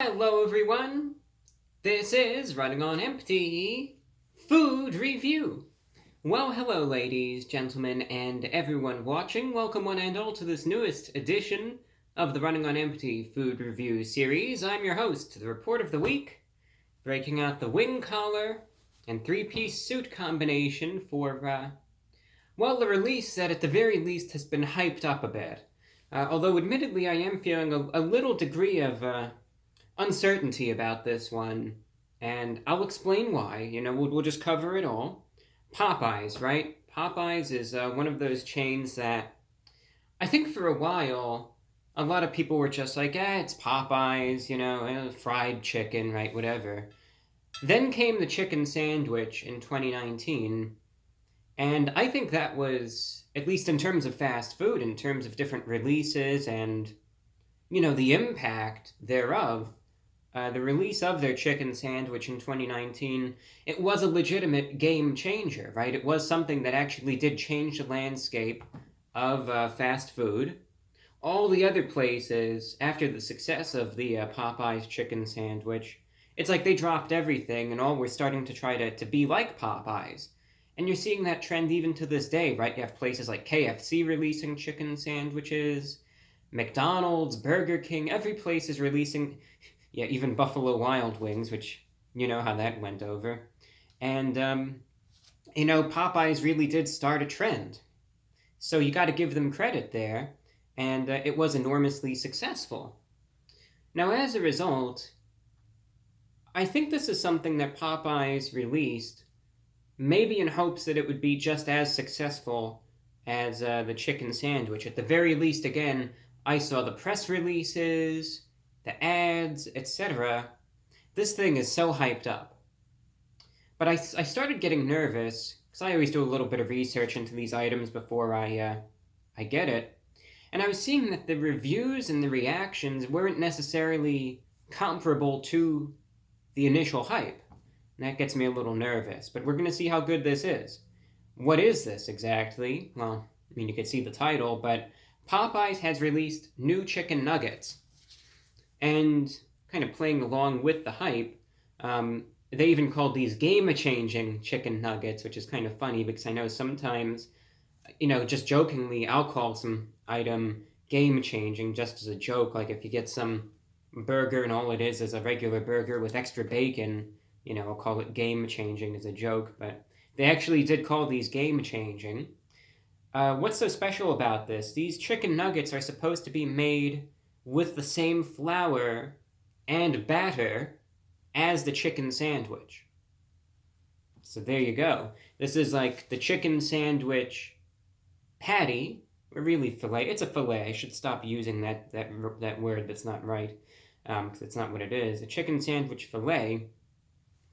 Hello everyone, this is Running on Empty Food Review. Well, hello ladies, gentlemen, and everyone watching. Welcome one and all to this newest edition of the Running on Empty Food Review series. I'm your host, the Report of the Week, breaking out the wing collar and three-piece suit combination for, a release that at the very least has been hyped up a bit. Although admittedly I am feeling a little degree of, uncertainty about this one, and I'll explain why. We'll just cover it all. Popeyes, right? Popeyes is one of those chains that I think for a while a lot of people were just like, it's Popeyes, fried chicken, right? Whatever. Then came the chicken sandwich in 2019, and I think that was, at least in terms of fast food, in terms of different releases and, the impact thereof, the release of their chicken sandwich in 2019, it was a legitimate game changer, right? It was something that actually did change the landscape of fast food. All the other places, after the success of the Popeyes chicken sandwich, it's like they dropped everything and all were starting to try to be like Popeyes. And you're seeing that trend even to this day, right? You have places like KFC releasing chicken sandwiches, McDonald's, Burger King, every place is releasing. Yeah, even Buffalo Wild Wings, which you know how that went over. And, Popeyes really did start a trend. So you got to give them credit there. And it was enormously successful. Now, as a result, I think this is something that Popeyes released, maybe in hopes that it would be just as successful as the chicken sandwich. At the very least, again, I saw the press releases, the ads, etc. This thing is so hyped up. But I started getting nervous, because I always do a little bit of research into these items before I get it. And I was seeing that the reviews and the reactions weren't necessarily comparable to the initial hype. And that gets me a little nervous. But we're going to see how good this is. What is this exactly? Well, you could see the title, but Popeyes has released new chicken nuggets. And kind of playing along with the hype, they even called these game-changing chicken nuggets, which is kind of funny because I know sometimes, just jokingly, I'll call some item game-changing just as a joke. Like if you get some burger and all it is a regular burger with extra bacon, I'll call it game-changing as a joke. But they actually did call these game-changing. What's so special about this? These chicken nuggets are supposed to be made with the same flour and batter as the chicken sandwich. So there you go. This is like the chicken sandwich patty, or really fillet. It's a fillet. I should stop using that word that's not right, because it's not what it is. A chicken sandwich fillet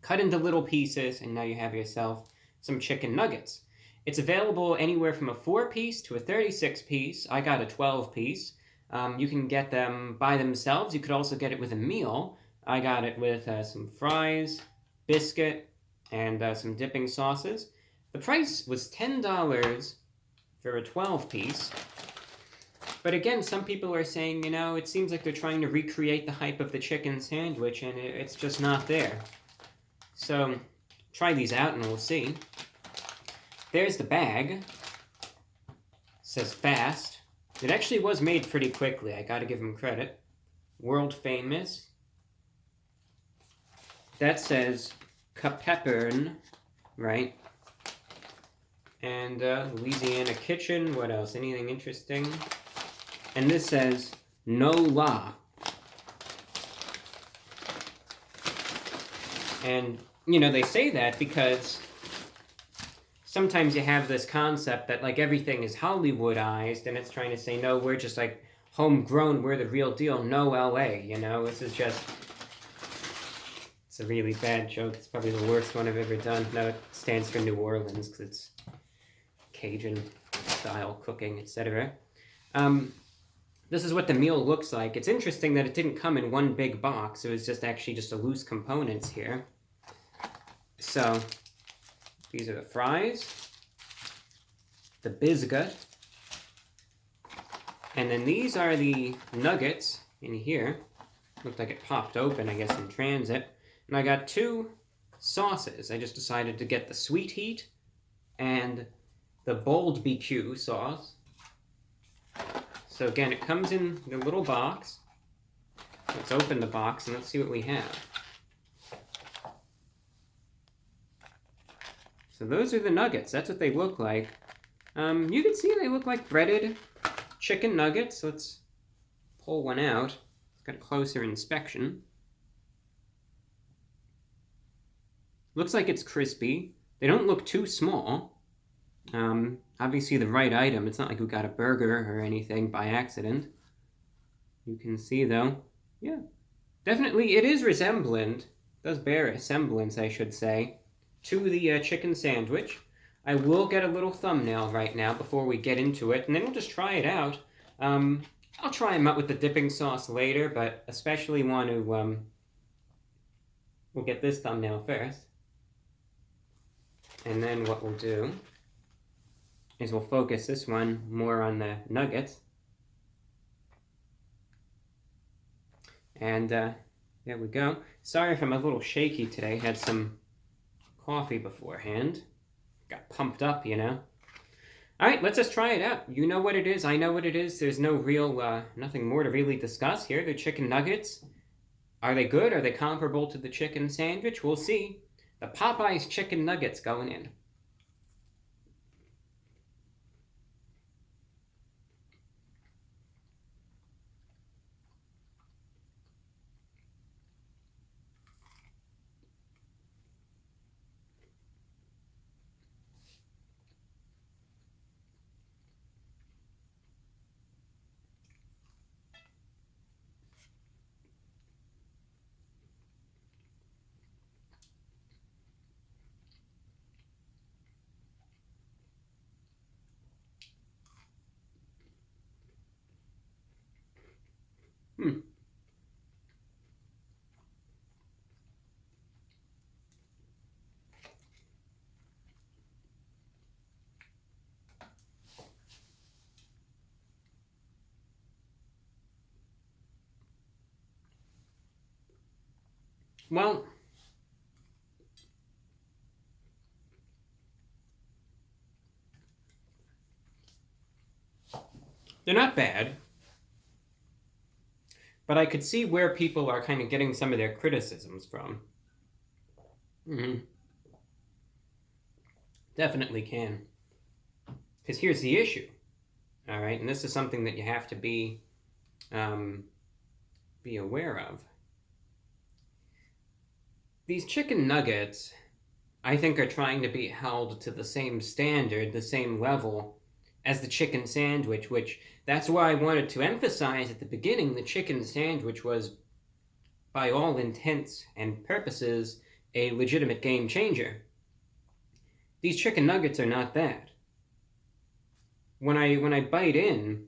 cut into little pieces, and now you have yourself some chicken nuggets. It's available anywhere from a 4-piece to a 36-piece. I got a 12-piece. You can get them by themselves. You could also get it with a meal. I got it with some fries, biscuit, and some dipping sauces. The price was $10 for a 12-piece. But again, some people are saying, it seems like they're trying to recreate the hype of the chicken sandwich, and it's just not there. So, try these out and we'll see. There's the bag. It says fast. It actually was made pretty quickly, I gotta give them credit. World famous. That says Capepern, right? And Louisiana Kitchen, what else? Anything interesting? And this says No La. And, they say that because sometimes you have this concept that like everything is Hollywoodized, and it's trying to say, no, we're just like homegrown, we're the real deal, no LA, this is just, it's a really bad joke. It's probably the worst one I've ever done. No, it stands for New Orleans because it's Cajun style cooking, etc. This is what the meal looks like. It's interesting that it didn't come in one big box. It was just actually just a loose components here. So these are the fries, the biscuit, and then these are the nuggets in here. Looked like it popped open, I guess, in transit. And I got 2 sauces. I just decided to get the Sweet Heat and the Bold BQ sauce. So again, it comes in the little box. Let's open the box and let's see what we have. So those are the nuggets. That's what they look like. You can see they look like breaded chicken nuggets. Let's pull one out. Let's get a closer inspection. Looks like it's crispy. They don't look too small. Obviously the right item. It's not like we got a burger or anything by accident. You can see though, yeah, definitely it is resemblant. It does bear a semblance, I should say, to the chicken sandwich. I will get a little thumbnail right now before we get into it, and then we'll just try it out. I'll try them out with the dipping sauce later, but especially want to, we'll get this thumbnail first. And then what we'll do is we'll focus this one more on the nuggets. And there we go. Sorry if I'm a little shaky today. Had some coffee beforehand. Got pumped up, you know. All right, let's just try it out. You know what it is. I know what it is. There's no real, nothing more to really discuss here. The chicken nuggets. Are they good? Are they comparable to the chicken sandwich? We'll see. The Popeyes chicken nuggets going in. Well, they're not bad, but I could see where people are kind of getting some of their criticisms from. Definitely can. Because here's the issue, all right? And this is something that you have to be aware of. These chicken nuggets, I think, are trying to be held to the same standard, the same level as the chicken sandwich, which that's why I wanted to emphasize at the beginning the chicken sandwich was, by all intents and purposes, a legitimate game changer. These chicken nuggets are not that. When I bite in,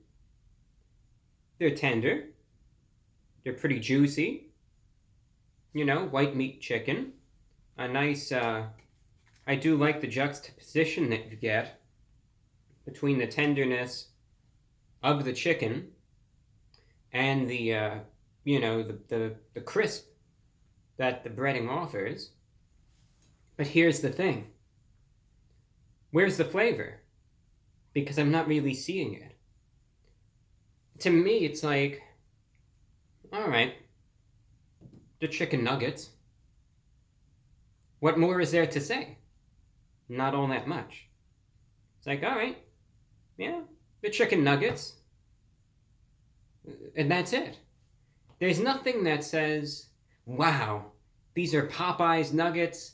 they're tender, they're pretty juicy, you know, white meat chicken, a nice, I do like the juxtaposition that you get between the tenderness of the chicken and the, you know, the crisp that the breading offers. But here's the thing. Where's the flavor? Because I'm not really seeing it. To me, it's like, all right, the chicken nuggets. What more is there to say? Not all that much. It's like, all right, yeah, the chicken nuggets. And that's it. There's nothing that says, wow, these are Popeyes nuggets.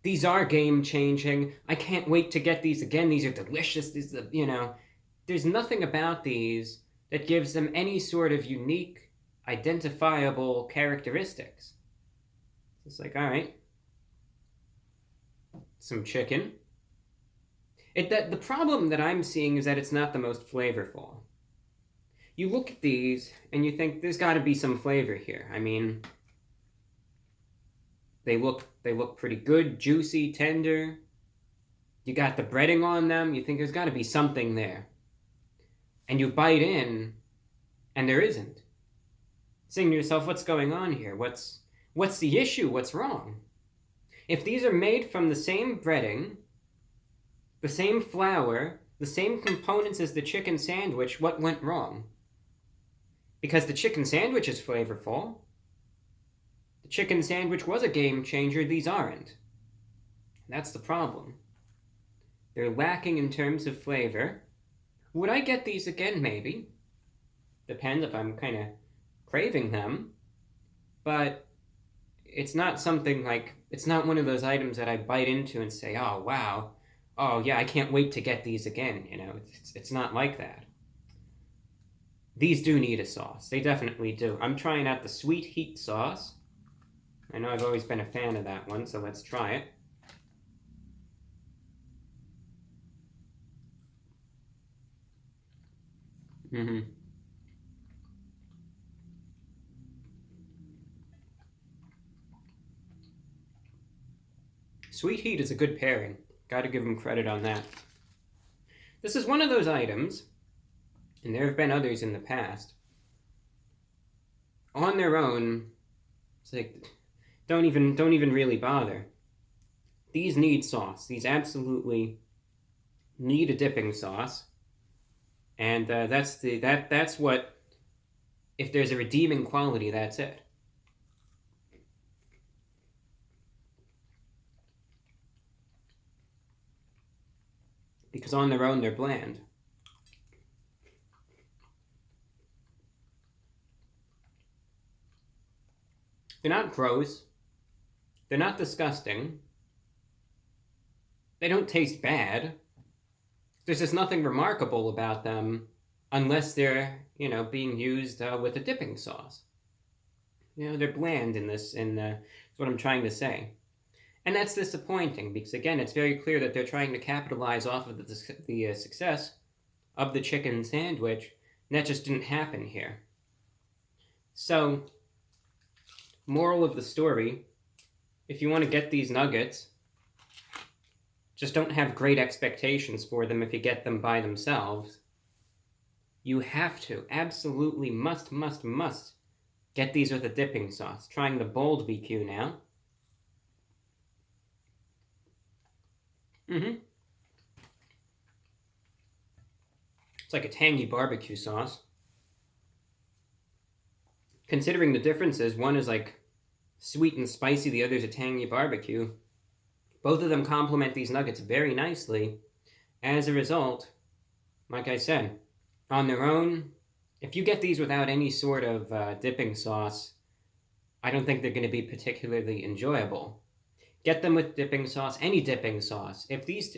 These are game-changing. I can't wait to get these again. These are delicious. These are, you know, there's nothing about these that gives them any sort of unique, identifiable characteristics. It's like, all right, some chicken. The problem that I'm seeing is that it's not the most flavorful. You look at these and you think there's got to be some flavor here. I mean, they look pretty good, juicy, tender. You got the breading on them. You think there's got to be something there. And you bite in, and there isn't. saying to yourself, what's going on here? What's the issue? What's wrong? If these are made from the same breading, the same flour, the same components as the chicken sandwich, what went wrong? Because the chicken sandwich is flavorful. The chicken sandwich was a game changer, these aren't. That's the problem. They're lacking in terms of flavor. Would I get these again? Maybe. Depends if I'm kind of craving them. But it's not something like, it's not one of those items that I bite into and say, oh, wow. Oh, yeah, I can't wait to get these again. You know, it's not like that. These do need a sauce. They definitely do. I'm trying out the sweet heat sauce. I know I've always been a fan of that one, so let's try it. Sweet heat is a good pairing. Gotta give them credit on that. This is one of those items, and there have been others in the past. On their own, it's like, don't even really bother. These need sauce. These absolutely need a dipping sauce. And that's what, if there's a redeeming quality, that's it. Because on their own, they're bland. They're not gross. They're not disgusting. They don't taste bad. There's just nothing remarkable about them unless they're, being used with a dipping sauce. They're bland in this, and that's what I'm trying to say. And that's disappointing because, again, it's very clear that they're trying to capitalize off of the success of the chicken sandwich, and that just didn't happen here. So, moral of the story, if you want to get these nuggets, just don't have great expectations for them if you get them by themselves. You have to, absolutely must get these with a dipping sauce. Trying the bold BQ now. It's like a tangy barbecue sauce. Considering the differences, one is like sweet and spicy, the other is a tangy barbecue. Both of them complement these nuggets very nicely. As a result, like I said, on their own, if you get these without any sort of dipping sauce, I don't think they're going to be particularly enjoyable. Get them with dipping sauce, any dipping sauce. If these,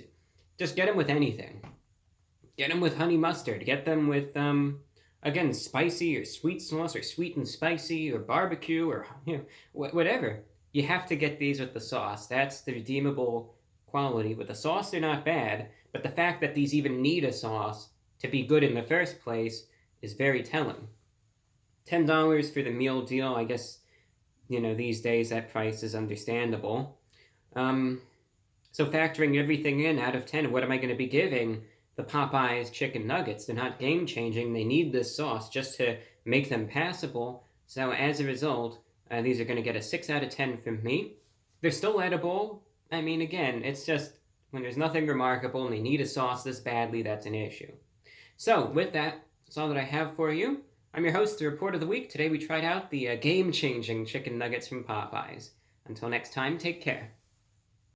just get them with anything. Get them with honey mustard. Get them with, again, spicy or sweet sauce or sweet and spicy or barbecue or, whatever. You have to get these with the sauce. That's the redeemable quality. With the sauce, they're not bad, but the fact that these even need a sauce to be good in the first place is very telling. $10 for the meal deal, I guess, these days that price is understandable. So factoring everything in, out of 10, what am I going to be giving the Popeyes chicken nuggets? They're not game-changing. They need this sauce just to make them passable. So as a result, these are going to get a 6 out of 10 from me. They're still edible. I mean, again, it's just when there's nothing remarkable and they need a sauce this badly, that's an issue. So with that, that's all that I have for you. I'm your host, The Report of the Week. Today we tried out the game-changing chicken nuggets from Popeyes. Until next time, take care.